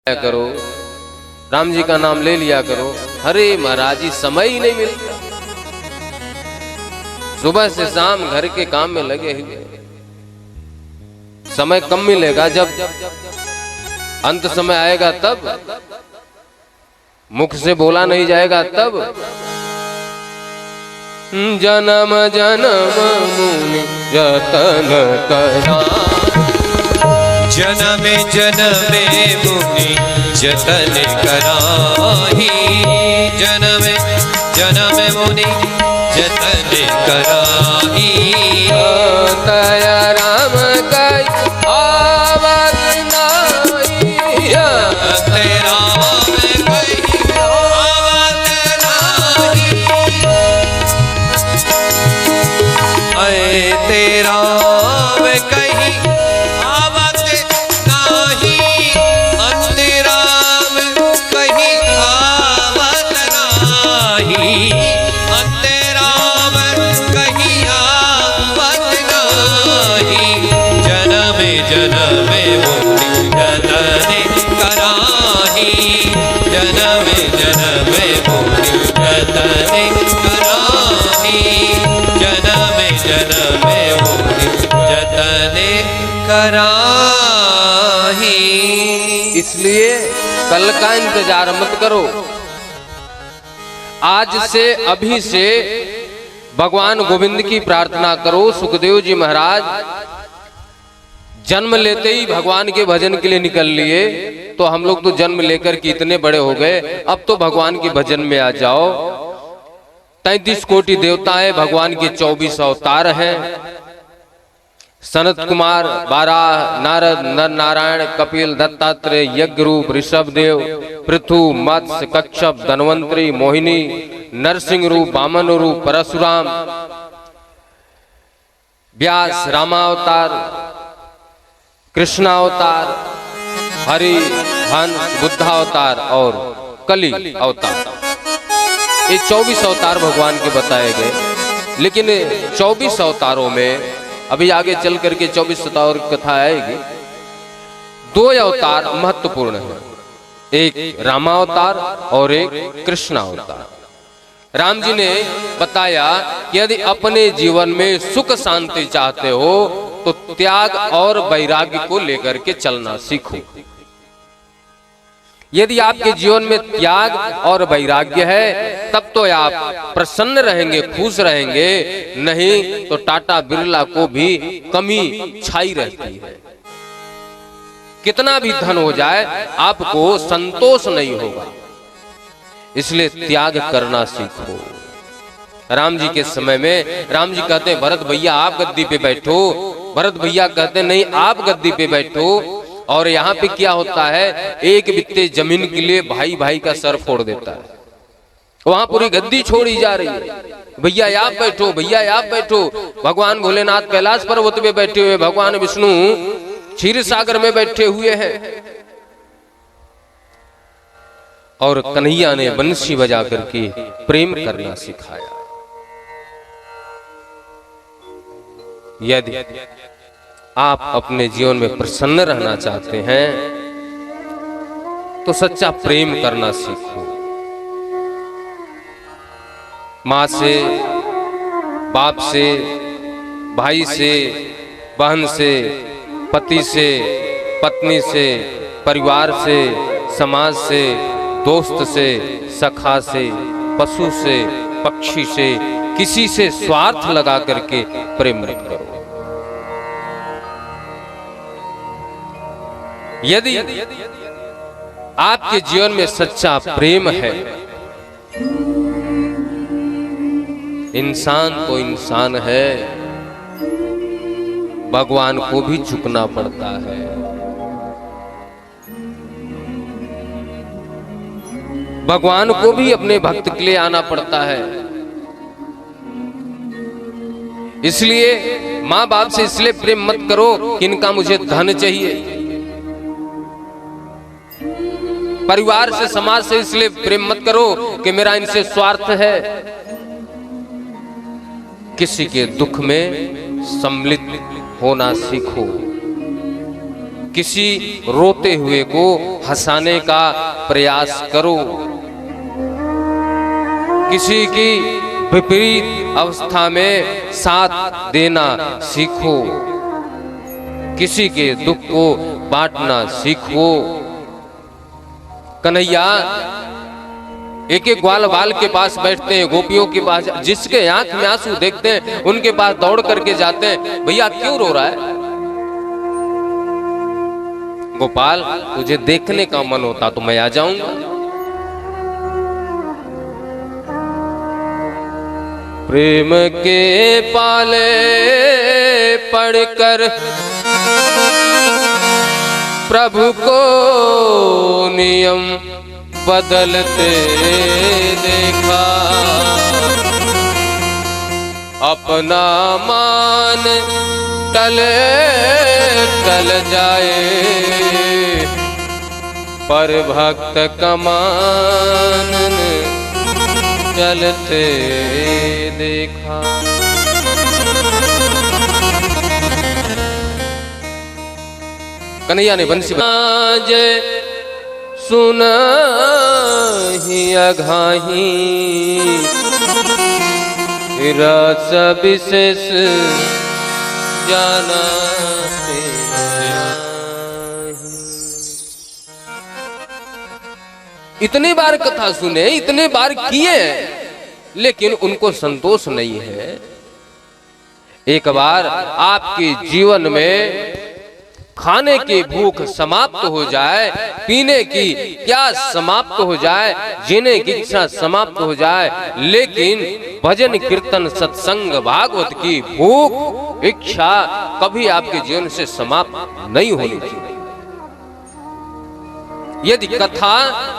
करो, राम जी का नाम ले लिया करो। अरे महाराज जी समय ही नहीं मिलता, सुबह से शाम घर के काम में लगे हुए, समय कम मिलेगा। जब अंत समय आएगा तब, मुख से बोला नहीं जाएगा तब। जन्म जन्म मुनि जतन करा, जन्मे जन्मे मुनि जतन कराही, जन्मे जन्मे मुनि जतन कराही। दया राम कई आवत नाई, तेरा कई आवत नाही, तेरा कहीं आवत नाही, अंतराम कहीं आवत नाही, अंतराम कहीं आवत नाही। जन्मे जन्मे मुनि जतन कराही, जन्मे जन्मे मुनि जतन कराही, जन्मे जन्मे मुनि जतन कराही। इसलिए कल का इंतजार मत करो, आज से अभी से भगवान गोविंद की प्रार्थना करो। सुखदेव जी महाराज जन्म लेते ही भगवान के भजन के लिए निकल लिए, तो हम लोग तो जन्म लेकर के इतने बड़े हो गए, अब तो भगवान के भजन में आ जाओ। 33 कोटि देवता है, भगवान के 24 अवतार हैं। सनत कुमार, बाराह, नारद, नर नारायण, कपिल, दत्तात्रेय, यज्ञ रूप, ऋषभ देव, पृथु, मत्स्य, कच्छप, धनवंतरी, मोहिनी, नरसिंह रूप, वामन रूप, परशुराम, व्यास, रामावतार, कृष्णावतार, हरि, हंस, बुद्धावतार और कली अवतार। ये 24 अवतार भगवान के बताए गए। लेकिन 24 अवतारों में अभी आगे चल करके 24 अवतार की कथा आएगी। 2 अवतार महत्वपूर्ण है, एक रामावतार और एक कृष्णावतार। राम जी ने बताया कि यदि अपने जीवन में सुख शांति चाहते हो तो त्याग और वैराग्य को लेकर के चलना सीखो। यदि आपके जीवन में त्याग और वैराग्य है तब तो आप प्रसन्न रहेंगे, खुश रहेंगे, नहीं तो टाटा बिरला को भी कमी छाई रहती है। कितना भी धन हो जाए आपको संतोष नहीं होगा, इसलिए त्याग करना सीखो। राम जी के समय में राम जी कहते हैं भरत भैया आप गद्दी पे बैठो, भरत भैया कहते हैं नहीं आप गद्दी पे बैठो। और यहाँ पे क्या होता है, एक बित्ते जमीन के लिए भाई भाई का सर फोड़ देता है। वहां पूरी गद्दी छोड़ी जा रही है, भैया आप बैठो, भैया आप बैठो। भगवान भोलेनाथ कैलाश पर्वत पे बैठे हुए, भगवान विष्णु क्षीर सागर में बैठे हुए हैं। और कन्हैया ने बंसी बजा करके प्रेम करना सिखाया। यदि आप अपने जीवन में प्रसन्न रहना चाहते हैं तो सच्चा प्रेम करना सीखो। माँ से, बाप से, भाई से, बहन से, पति से, पत्नी से, परिवार से, समाज से, दोस्त से, सखा से, पशु से, पक्षी से, किसी से स्वार्थ लगा करके प्रेम मत करो। यदि आपके जीवन में सच्चा प्रेम है, इंसान तो इंसान है, भगवान को भी झुकना पड़ता है। भगवान को भी अपने भक्त के लिए आना पड़ता है। इसलिए माँ बाप से इसलिए प्रेम मत करो कि इनका मुझे धन चाहिए। परिवार से, समाज से इसलिए प्रेम मत करो कि मेरा इनसे स्वार्थ है। किसी के दुख में सम्मिलित होना सीखो। किसी रोते हुए को हंसाने का प्रयास करो, किसी की विपरीत अवस्था में साथ देना सीखो, किसी के दुख को बांटना सीखो। कन्हैया एक एक ग्वाल बाल के पास बैठते हैं, गोपियों के पास, जिसके आंख में आंसू देखते हैं उनके पास दौड़ करके जाते हैं, भैया क्यों रो रहा है? गोपाल तुझे देखने का मन होता तो मैं आ जाऊंगा। प्रेम के पाले पढ़कर प्रभु को नियम बदलते देखा, अपना मान टले टल जाए, पर भक्त का मान चलते देखा। कन्हैया ने बंसी बजाई, सुना ही अघाही, रस विशेष जाना इतनी बार कथा सुने, इतने बार किए, लेकिन उनको संतोष नहीं है। एक बार आपके जीवन में खाने की भूख समाप्त हो जाए, पीने की प्यास समाप्त हो जाए, जीने की इच्छा समाप्त हो जाए, लेकिन भजन कीर्तन सत्संग भागवत की भूख इच्छा कभी आपके जीवन से समाप्त नहीं होनी चाहिए। यदि कथा